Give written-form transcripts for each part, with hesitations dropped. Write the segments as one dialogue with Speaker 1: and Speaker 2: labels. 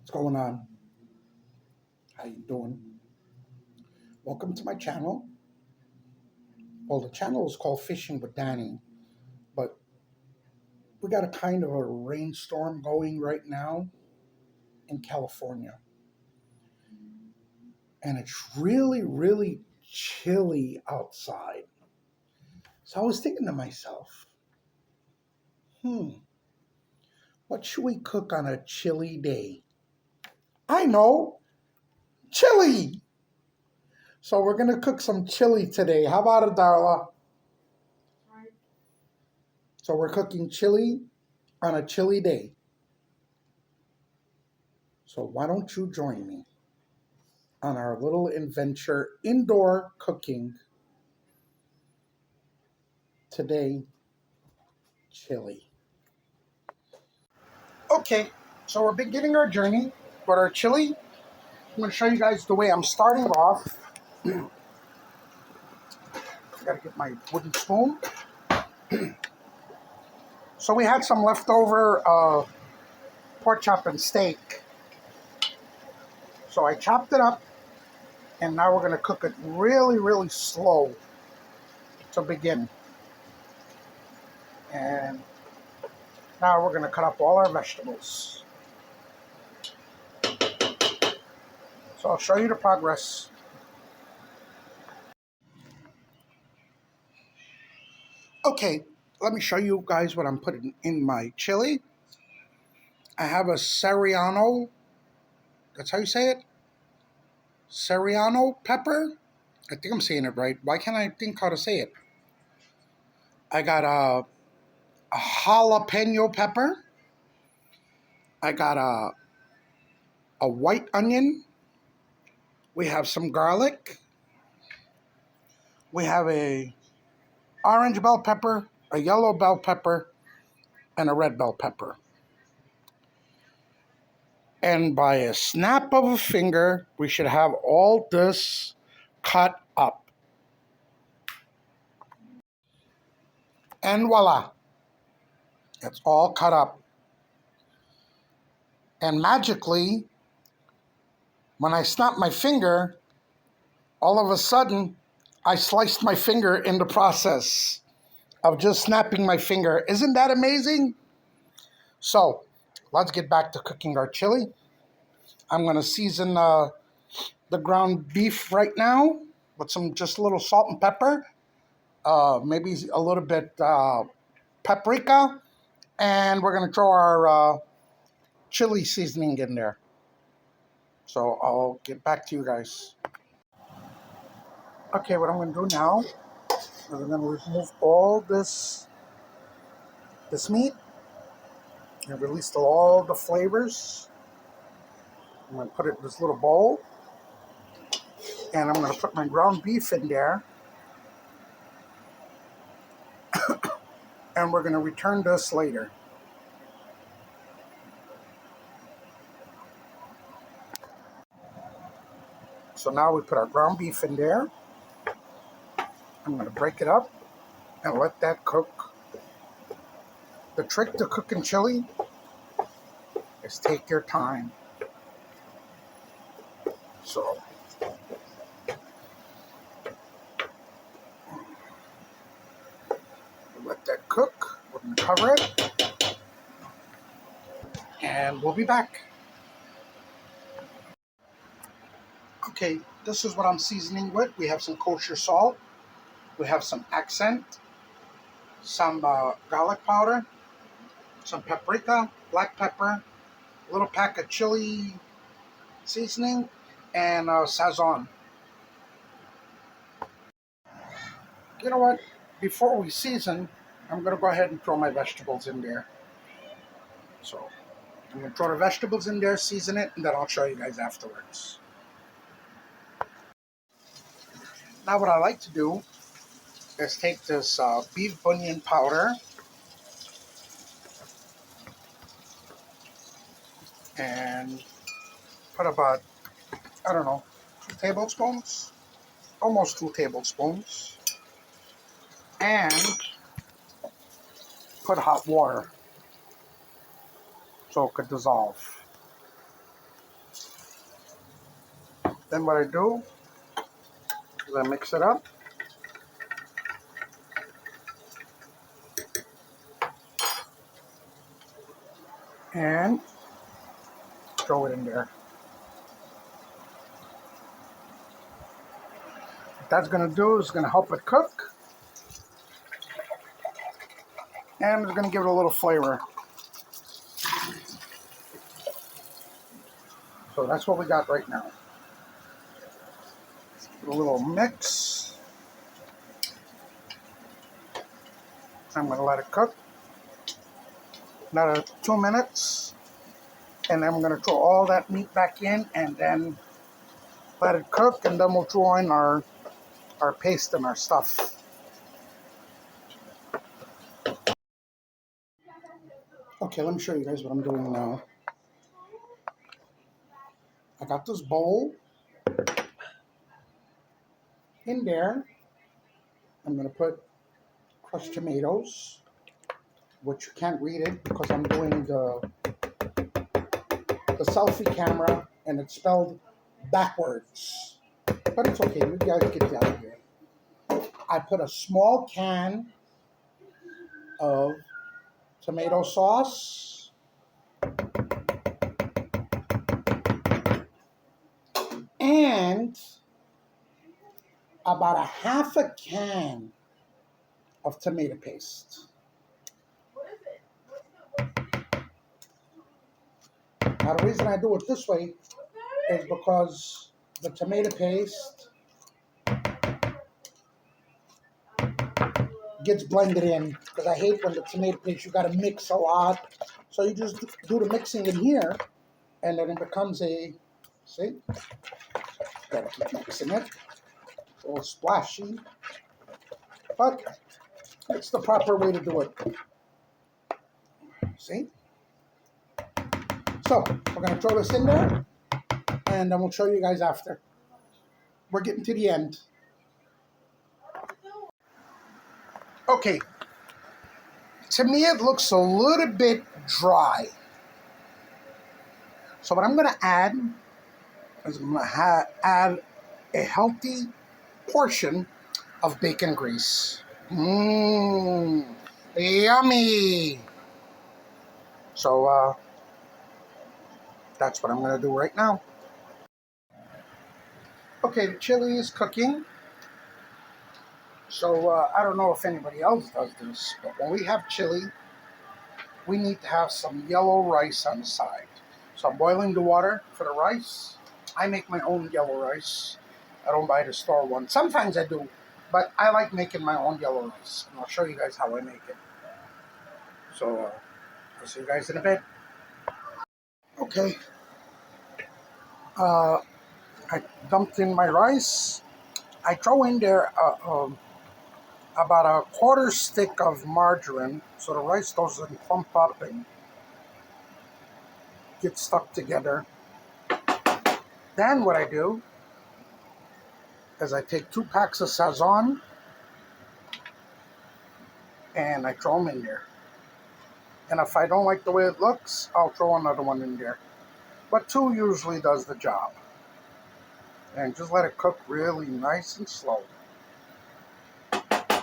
Speaker 1: What's going on? How you doing? Welcome to my channel. Well, the channel is called Fishing with Danny, but we got a kind of a rainstorm going right now in California. And it's really, really chilly outside. So I was thinking to myself, what should we cook on a chilly day? I know, chili! So we're going to cook some chili today. How about it, Darla? So we're cooking chili on a chilly day. So why don't you join me on our little adventure indoor cooking today, chili. Okay, so we're beginning our journey with our chili. I'm going to show you guys the way I'm starting off. I got to get my wooden spoon. So we had some leftover pork chop and steak. So I chopped it up, and now we're going to cook it really, really slow to begin. And now we're going to cut up all our vegetables. So I'll show you the progress. Okay, let me show you guys what I'm putting in my chili. I have a Serrano, that's how you say it? Serrano pepper? I think I'm saying it right. Why can't I think how to say it? I got a jalapeno pepper. I got a white onion. We have some garlic. We have a orange bell pepper, a yellow bell pepper, and a red bell pepper. And by a snap of a finger, we should have all this cut up. And voila, it's all cut up. And magically, when I snapped my finger, all of a sudden, I sliced my finger in the process of just snapping my finger. Isn't that amazing? So, let's get back to cooking our chili. I'm going to season the ground beef right now with some just a little salt and pepper, maybe a little bit paprika, and we're going to throw our chili seasoning in there. So I'll get back to you guys. Okay, what I'm going to do now is I'm going to remove all this meat and release all the flavors. I'm going to put it in this little bowl, and I'm going to put my ground beef in there, and we're going to return this later. So now we put our ground beef in there. I'm going to break it up and let that cook. The trick to cooking chili is take your time. So let that cook. We're going to cover it, and we'll be back. Okay, this is what I'm seasoning with. We have some kosher salt. We have some accent, some garlic powder, some paprika, black pepper, a little pack of chili seasoning, and sazon. You know what? Before we season, I'm going to go ahead and throw my vegetables in there. So I'm going to throw the vegetables in there, season it, and then I'll show you guys afterwards. Now what I like to do is take this beef bunion powder and put about, I don't know, 2 tablespoons, almost 2 tablespoons, and put hot water so it could dissolve. Then what I do is I mix it up. And throw it in there. What that's going to do is going to help it cook. And it's going to give it a little flavor. So that's what we got right now. A little mix. I'm going to let it cook. Another 2 minutes. And then I'm going to throw all that meat back in and then let it cook. And then we'll throw in our paste and our stuff. Okay, let me show you guys what I'm doing now. I got this bowl in there. I'm going to put crushed tomatoes, which you can't read it because I'm doing the selfie camera and it's spelled backwards. But it's okay, you guys get the idea. I put a small can of tomato sauce. And about a half a can of tomato paste. Now the reason I do it this way is because the tomato paste gets blended in, because I hate when the tomato paste you gotta mix a lot. So you just do the mixing in here and then it becomes a, see? Gotta keep mixing it. A little splashy. But it's the proper way to do it. See? So we're gonna throw this in there and then we'll show you guys after. We're getting to the end. Okay, to me it looks a little bit dry. So what I'm gonna add is I'm gonna add a healthy portion of bacon grease. Mmm, yummy. So that's what I'm gonna do right now. Okay, the chili is cooking. So I don't know if anybody else does this, but when we have chili, we need to have some yellow rice on the side. So I'm boiling the water for the rice. I make my own yellow rice. I don't buy the store one. Sometimes I do, but I like making my own yellow rice. And I'll show you guys how I make it. So I'll see you guys in a bit. Okay. I dumped in my rice. I throw in there about a quarter stick of margarine so the rice doesn't clump up and get stuck together. Then what I do is I take 2 packs of Sazon and I throw them in there. And if I don't like the way it looks, I'll throw another one in there. But 2 usually does the job. And just let it cook really nice and slow.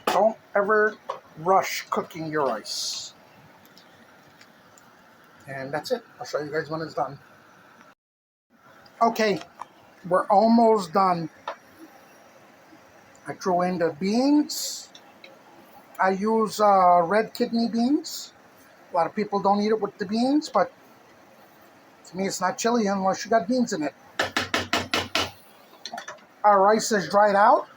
Speaker 1: Don't ever rush cooking your rice. And that's it. I'll show you guys when it's done. Okay, we're almost done. I throw in the beans. I use red kidney beans. A lot of people don't eat it with the beans, but to me it's not chili unless you got beans in it. Our rice is dried out.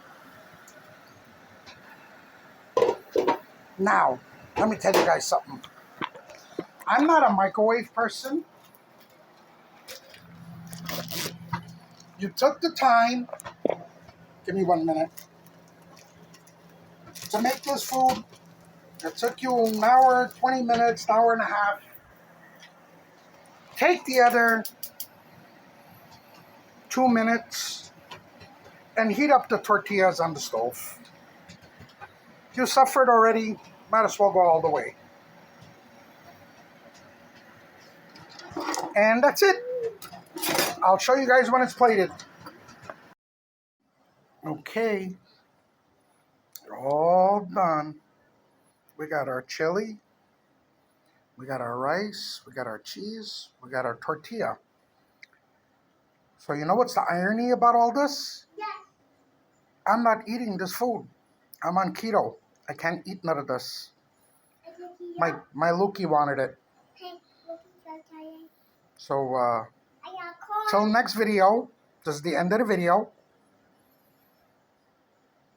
Speaker 1: Now, let me tell you guys something. I'm not a microwave person. You took the time, give me 1 minute, to make this food. It took you an hour, 20 minutes, an hour and a half. Take the other 2 minutes and heat up the tortillas on the stove. You suffered already, might as well go all the way. And that's it. I'll show you guys when it's plated. Okay, all done. We got our chili, we got our rice, we got our cheese, we got our tortilla. So you know what's the irony about all this?
Speaker 2: Yes.
Speaker 1: I'm not eating this food. I'm on keto. I can't eat none of this. My Luki wanted it. So till next video, this is the end of the video.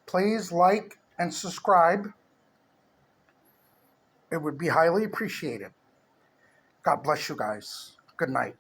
Speaker 1: Please like and subscribe. It would be highly appreciated. God bless you guys. Good night.